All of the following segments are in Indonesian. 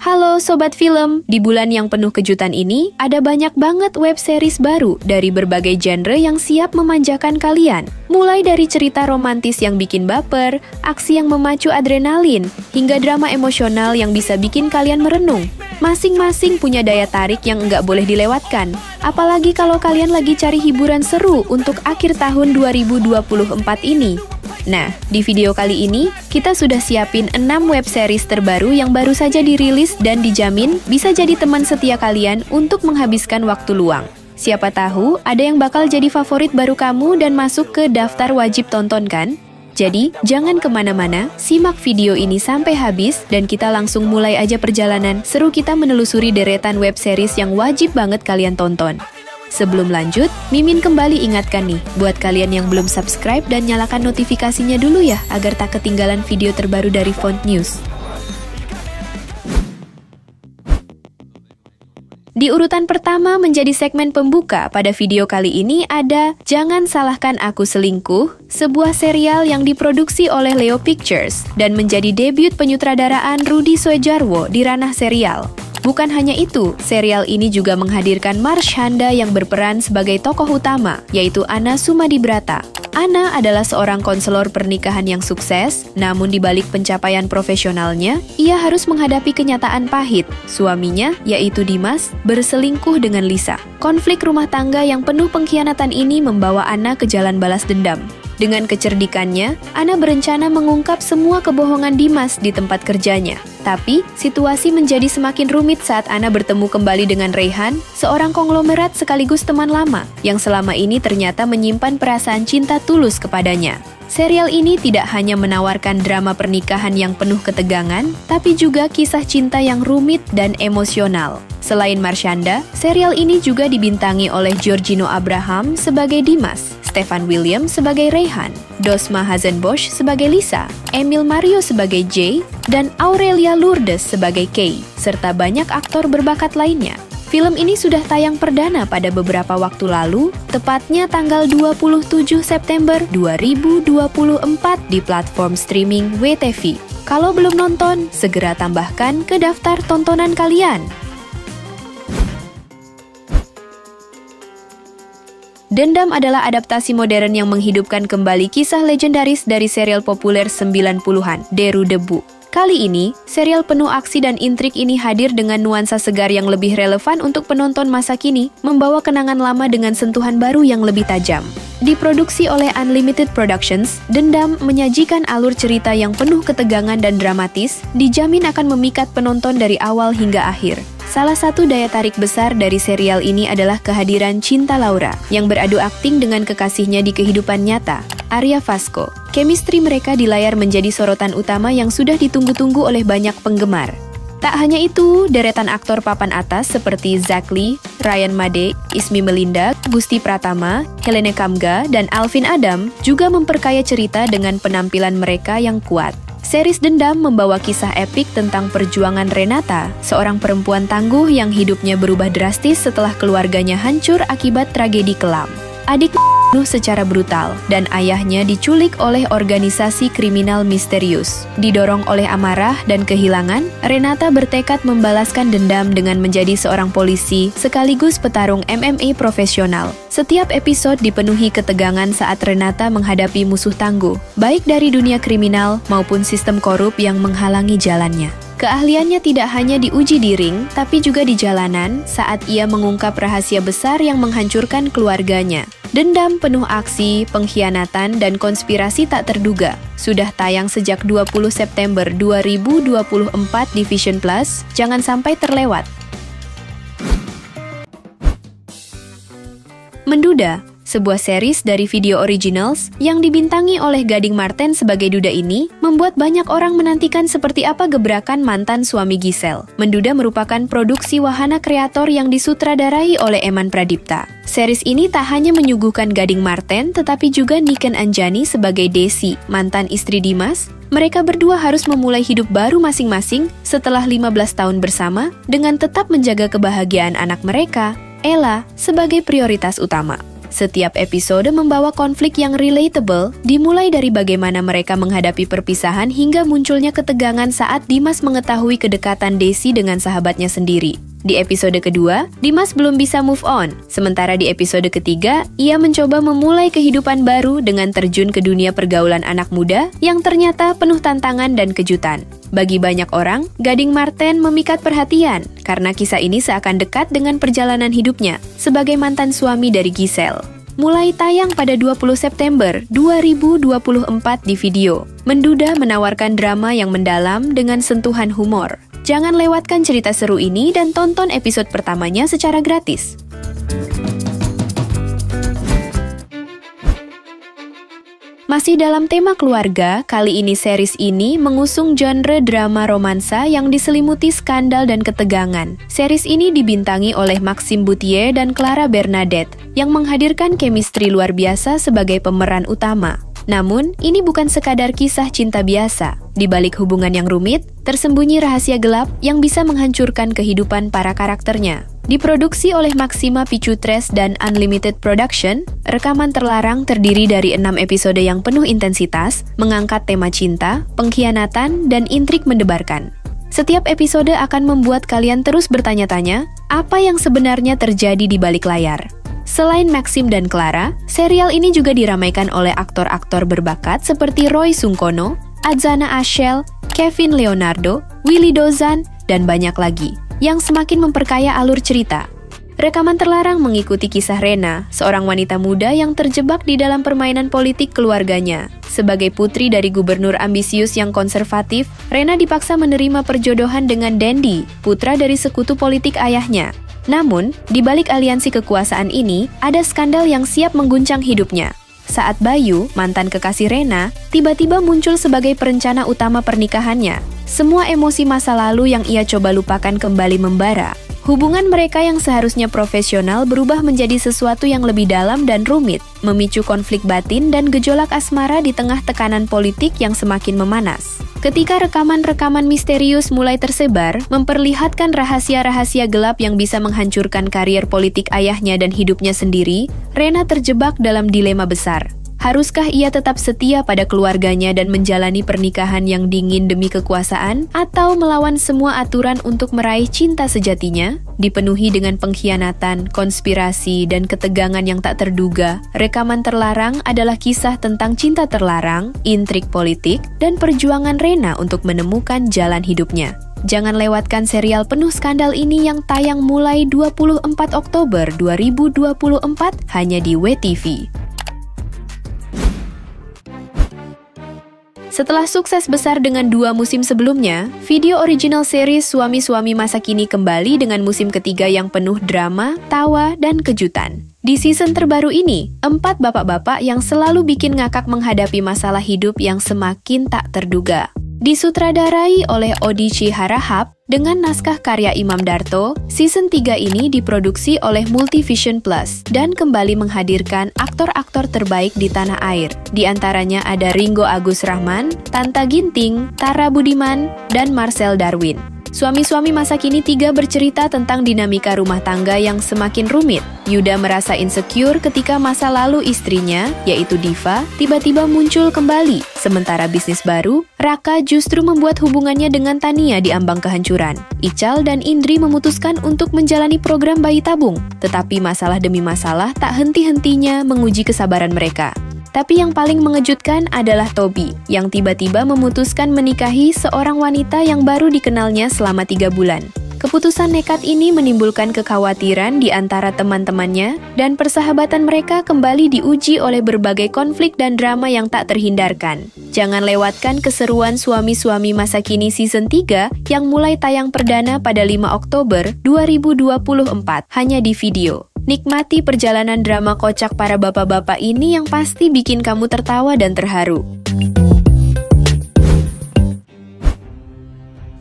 Halo Sobat Film, di bulan yang penuh kejutan ini, ada banyak banget web series baru dari berbagai genre yang siap memanjakan kalian. Mulai dari cerita romantis yang bikin baper, aksi yang memacu adrenalin, hingga drama emosional yang bisa bikin kalian merenung. Masing-masing punya daya tarik yang nggak boleh dilewatkan. Apalagi kalau kalian lagi cari hiburan seru untuk akhir tahun 2024 ini. Nah, di video kali ini, kita sudah siapin 6 web series terbaru yang baru saja dirilis dan dijamin bisa jadi teman setia kalian untuk menghabiskan waktu luang. Siapa tahu ada yang bakal jadi favorit baru kamu dan masuk ke daftar wajib tonton kan? Jadi, jangan kemana-mana, simak video ini sampai habis dan kita langsung mulai aja perjalanan seru kita menelusuri deretan web series yang wajib banget kalian tonton. Sebelum lanjut, Mimin kembali ingatkan nih, buat kalian yang belum subscribe dan nyalakan notifikasinya dulu ya, agar tak ketinggalan video terbaru dari Font News. Di urutan pertama menjadi segmen pembuka pada video kali ini ada Jangan Salahkan Aku Selingkuh, sebuah serial yang diproduksi oleh Leo Pictures dan menjadi debut penyutradaraan Rudi Soedjarwo di ranah serial. Bukan hanya itu, serial ini juga menghadirkan Marshanda yang berperan sebagai tokoh utama, yaitu Anna Sumadibrata. Anna adalah seorang konselor pernikahan yang sukses, namun di balik pencapaian profesionalnya, ia harus menghadapi kenyataan pahit. Suaminya, yaitu Dimas, berselingkuh dengan Lisa. Konflik rumah tangga yang penuh pengkhianatan ini membawa Anna ke jalan balas dendam. Dengan kecerdikannya, Anna berencana mengungkap semua kebohongan Dimas di tempat kerjanya. Tapi, situasi menjadi semakin rumit saat Anna bertemu kembali dengan Reyhan, seorang konglomerat sekaligus teman lama, yang selama ini ternyata menyimpan perasaan cinta tulus kepadanya. Serial ini tidak hanya menawarkan drama pernikahan yang penuh ketegangan, tapi juga kisah cinta yang rumit dan emosional. Selain Marshanda, serial ini juga dibintangi oleh Georgino Abraham sebagai Dimas, Stefan William sebagai Reyhan, Dosma Hazenbosch sebagai Lisa, Emil Mario sebagai Jay, dan Aurelia Lourdes sebagai Kay, serta banyak aktor berbakat lainnya. Film ini sudah tayang perdana pada beberapa waktu lalu, tepatnya tanggal 27 September 2024 di platform streaming WTV. Kalau belum nonton, segera tambahkan ke daftar tontonan kalian. Dendam adalah adaptasi modern yang menghidupkan kembali kisah legendaris dari serial populer 90-an, Deru Debu. Kali ini, serial penuh aksi dan intrik ini hadir dengan nuansa segar yang lebih relevan untuk penonton masa kini, membawa kenangan lama dengan sentuhan baru yang lebih tajam. Diproduksi oleh Unlimited Productions, Dendam menyajikan alur cerita yang penuh ketegangan dan dramatis, dijamin akan memikat penonton dari awal hingga akhir. Salah satu daya tarik besar dari serial ini adalah kehadiran Cinta Laura, yang beradu akting dengan kekasihnya di kehidupan nyata, Arya Fasco. Chemistry mereka di layar menjadi sorotan utama yang sudah ditunggu-tunggu oleh banyak penggemar. Tak hanya itu, deretan aktor papan atas seperti Zack Lee, Ryan Made, Ismi Melinda, Gusti Pratama, Helene Kamga, dan Alvin Adam juga memperkaya cerita dengan penampilan mereka yang kuat. Series Dendam membawa kisah epik tentang perjuangan Renata, seorang perempuan tangguh yang hidupnya berubah drastis setelah keluarganya hancur akibat tragedi kelam. Adik dibunuh secara brutal, dan ayahnya diculik oleh organisasi kriminal misterius. Didorong oleh amarah dan kehilangan, Renata bertekad membalaskan dendam dengan menjadi seorang polisi sekaligus petarung MMA profesional. Setiap episode dipenuhi ketegangan saat Renata menghadapi musuh tangguh, baik dari dunia kriminal maupun sistem korup yang menghalangi jalannya. Keahliannya tidak hanya diuji di ring, tapi juga di jalanan saat ia mengungkap rahasia besar yang menghancurkan keluarganya. Dendam penuh aksi, pengkhianatan, dan konspirasi tak terduga. Sudah tayang sejak 20 September 2024 di Vision Plus, jangan sampai terlewat. Menduda, sebuah series dari Video Originals yang dibintangi oleh Gading Marten sebagai Duda ini membuat banyak orang menantikan seperti apa gebrakan mantan suami Giselle. Menduda merupakan produksi wahana kreator yang disutradarai oleh Eman Pradipta. Series ini tak hanya menyuguhkan Gading Marten tetapi juga Niken Anjani sebagai Desi, mantan istri Dimas. Mereka berdua harus memulai hidup baru masing-masing setelah 15 tahun bersama dengan tetap menjaga kebahagiaan anak mereka, Ella, sebagai prioritas utama. Setiap episode membawa konflik yang relatable, dimulai dari bagaimana mereka menghadapi perpisahan hingga munculnya ketegangan saat Dimas mengetahui kedekatan Desi dengan sahabatnya sendiri. Di episode kedua, Dimas belum bisa move on, sementara di episode ketiga, ia mencoba memulai kehidupan baru dengan terjun ke dunia pergaulan anak muda yang ternyata penuh tantangan dan kejutan. Bagi banyak orang, Gading Marten memikat perhatian karena kisah ini seakan dekat dengan perjalanan hidupnya sebagai mantan suami dari Giselle. Mulai tayang pada 20 September 2024 di video, Menduda menawarkan drama yang mendalam dengan sentuhan humor. Jangan lewatkan cerita seru ini dan tonton episode pertamanya secara gratis. Masih dalam tema keluarga, kali ini series ini mengusung genre drama romansa yang diselimuti skandal dan ketegangan. Series ini dibintangi oleh Maxime Bouthier dan Clara Bernadette, yang menghadirkan chemistry luar biasa sebagai pemeran utama. Namun, ini bukan sekadar kisah cinta biasa. Di balik hubungan yang rumit, tersembunyi rahasia gelap yang bisa menghancurkan kehidupan para karakternya. Diproduksi oleh Maxima Pictures dan Unlimited Production, Rekaman Terlarang terdiri dari 6 episode yang penuh intensitas, mengangkat tema cinta, pengkhianatan, dan intrik mendebarkan. Setiap episode akan membuat kalian terus bertanya-tanya, apa yang sebenarnya terjadi di balik layar. Selain Maxim dan Clara, serial ini juga diramaikan oleh aktor-aktor berbakat seperti Roy Sungkono, Adzana Ashel, Kevin Leonardo, Willy Dozan, dan banyak lagi, yang semakin memperkaya alur cerita. Rekaman Terlarang mengikuti kisah Rena, seorang wanita muda yang terjebak di dalam permainan politik keluarganya. Sebagai putri dari gubernur ambisius yang konservatif, Rena dipaksa menerima perjodohan dengan Dandy, putra dari sekutu politik ayahnya. Namun, di balik aliansi kekuasaan ini, ada skandal yang siap mengguncang hidupnya. Saat Bayu, mantan kekasih Rena, tiba-tiba muncul sebagai perencana utama pernikahannya. Semua emosi masa lalu yang ia coba lupakan kembali membara. Hubungan mereka yang seharusnya profesional berubah menjadi sesuatu yang lebih dalam dan rumit, memicu konflik batin dan gejolak asmara di tengah tekanan politik yang semakin memanas. Ketika rekaman-rekaman misterius mulai tersebar, memperlihatkan rahasia-rahasia gelap yang bisa menghancurkan karier politik ayahnya dan hidupnya sendiri, Rena terjebak dalam dilema besar. Haruskah ia tetap setia pada keluarganya dan menjalani pernikahan yang dingin demi kekuasaan, atau melawan semua aturan untuk meraih cinta sejatinya? Dipenuhi dengan pengkhianatan, konspirasi, dan ketegangan yang tak terduga, Rekaman Terlarang adalah kisah tentang cinta terlarang, intrik politik, dan perjuangan Rena untuk menemukan jalan hidupnya. Jangan lewatkan serial penuh skandal ini yang tayang mulai 24 Oktober 2024 hanya di WeTV. Setelah sukses besar dengan 2 musim sebelumnya, video original series Suami-Suami Masa Kini kembali dengan musim ketiga yang penuh drama, tawa, dan kejutan. Di season terbaru ini, 4 bapak-bapak yang selalu bikin ngakak menghadapi masalah hidup yang semakin tak terduga. Disutradarai oleh Odici Harahap dengan naskah karya Imam Darto, season 3 ini diproduksi oleh Multivision Plus dan kembali menghadirkan aktor-aktor terbaik di tanah air. Di antaranya ada Ringo Agus Rahman, Tanta Ginting, Tara Budiman, dan Marcel Darwin. Suami-Suami Masa Kini 3 bercerita tentang dinamika rumah tangga yang semakin rumit. Yuda merasa insecure ketika masa lalu istrinya, yaitu Diva, tiba-tiba muncul kembali. Sementara bisnis baru, Raka justru membuat hubungannya dengan Tania diambang kehancuran. Ical dan Indri memutuskan untuk menjalani program bayi tabung. Tetapi masalah demi masalah tak henti-hentinya menguji kesabaran mereka. Tapi yang paling mengejutkan adalah Toby, yang tiba-tiba memutuskan menikahi seorang wanita yang baru dikenalnya selama 3 bulan. Keputusan nekat ini menimbulkan kekhawatiran di antara teman-temannya, dan persahabatan mereka kembali diuji oleh berbagai konflik dan drama yang tak terhindarkan. Jangan lewatkan keseruan Suami-Suami Masa Kini Season 3 yang mulai tayang perdana pada 5 Oktober 2024 hanya di video. Nikmati perjalanan drama kocak para bapak-bapak ini yang pasti bikin kamu tertawa dan terharu.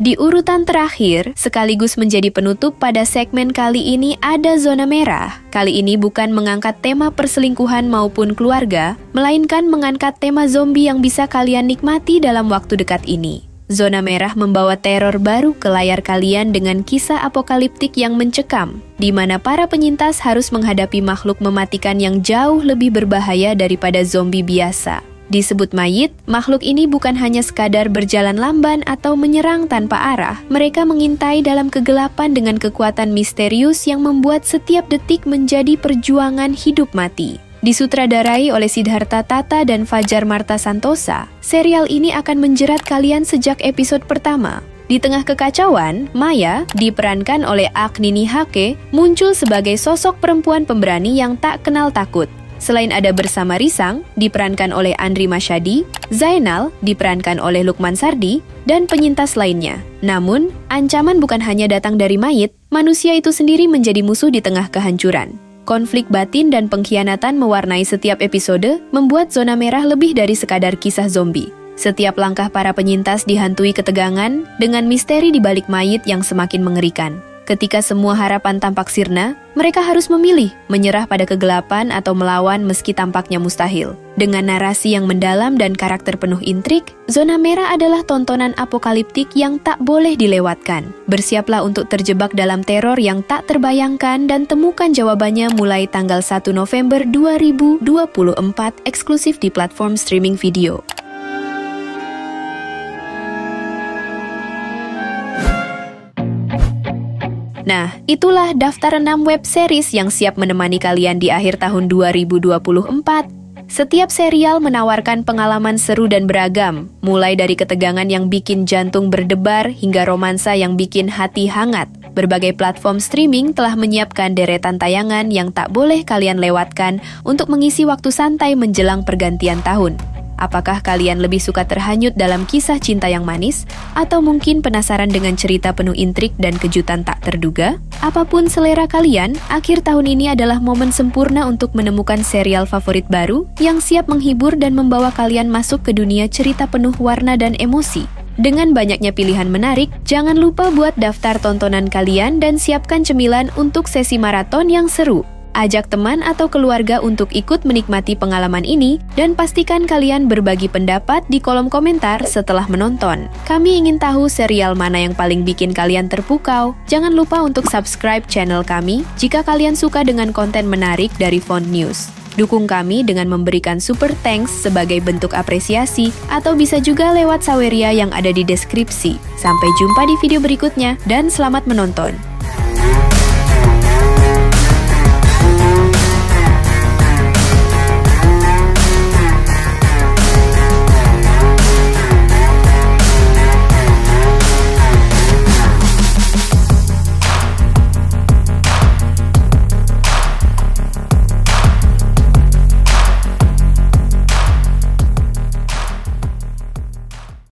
Di urutan terakhir, sekaligus menjadi penutup pada segmen kali ini ada Zona Merah. Kali ini bukan mengangkat tema perselingkuhan maupun keluarga, melainkan mengangkat tema zombie yang bisa kalian nikmati dalam waktu dekat ini. Zona Merah membawa teror baru ke layar kalian dengan kisah apokaliptik yang mencekam, di mana para penyintas harus menghadapi makhluk mematikan yang jauh lebih berbahaya daripada zombie biasa. Disebut mayit, makhluk ini bukan hanya sekadar berjalan lamban atau menyerang tanpa arah. Mereka mengintai dalam kegelapan dengan kekuatan misterius yang membuat setiap detik menjadi perjuangan hidup mati. Disutradarai oleh Siddhartha Tata dan Fajar Marta Santosa, serial ini akan menjerat kalian sejak episode pertama. Di tengah kekacauan, Maya, diperankan oleh Agni Nihake, muncul sebagai sosok perempuan pemberani yang tak kenal takut. Selain ada Bersama Risang, diperankan oleh Andri Masyadi, Zainal, diperankan oleh Lukman Sardi, dan penyintas lainnya. Namun, ancaman bukan hanya datang dari mayit, manusia itu sendiri menjadi musuh di tengah kehancuran. Konflik batin dan pengkhianatan mewarnai setiap episode, membuat Zona Merah lebih dari sekadar kisah zombie. Setiap langkah para penyintas dihantui ketegangan dengan misteri di balik mayit yang semakin mengerikan. Ketika semua harapan tampak sirna, mereka harus memilih menyerah pada kegelapan atau melawan meski tampaknya mustahil. Dengan narasi yang mendalam dan karakter penuh intrik, Zona Merah adalah tontonan apokaliptik yang tak boleh dilewatkan. Bersiaplah untuk terjebak dalam teror yang tak terbayangkan dan temukan jawabannya mulai tanggal 1 November 2024 eksklusif di platform streaming video. Nah, itulah daftar 6 web series yang siap menemani kalian di akhir tahun 2024. Setiap serial menawarkan pengalaman seru dan beragam, mulai dari ketegangan yang bikin jantung berdebar hingga romansa yang bikin hati hangat. Berbagai platform streaming telah menyiapkan deretan tayangan yang tak boleh kalian lewatkan untuk mengisi waktu santai menjelang pergantian tahun. Apakah kalian lebih suka terhanyut dalam kisah cinta yang manis? Atau mungkin penasaran dengan cerita penuh intrik dan kejutan tak terduga? Apapun selera kalian, akhir tahun ini adalah momen sempurna untuk menemukan serial favorit baru yang siap menghibur dan membawa kalian masuk ke dunia cerita penuh warna dan emosi. Dengan banyaknya pilihan menarik, jangan lupa buat daftar tontonan kalian dan siapkan cemilan untuk sesi maraton yang seru. Ajak teman atau keluarga untuk ikut menikmati pengalaman ini dan pastikan kalian berbagi pendapat di kolom komentar setelah menonton. Kami ingin tahu serial mana yang paling bikin kalian terpukau. Jangan lupa untuk subscribe channel kami jika kalian suka dengan konten menarik dari Font News. Dukung kami dengan memberikan super thanks sebagai bentuk apresiasi atau bisa juga lewat saweria yang ada di deskripsi. Sampai jumpa di video berikutnya dan selamat menonton.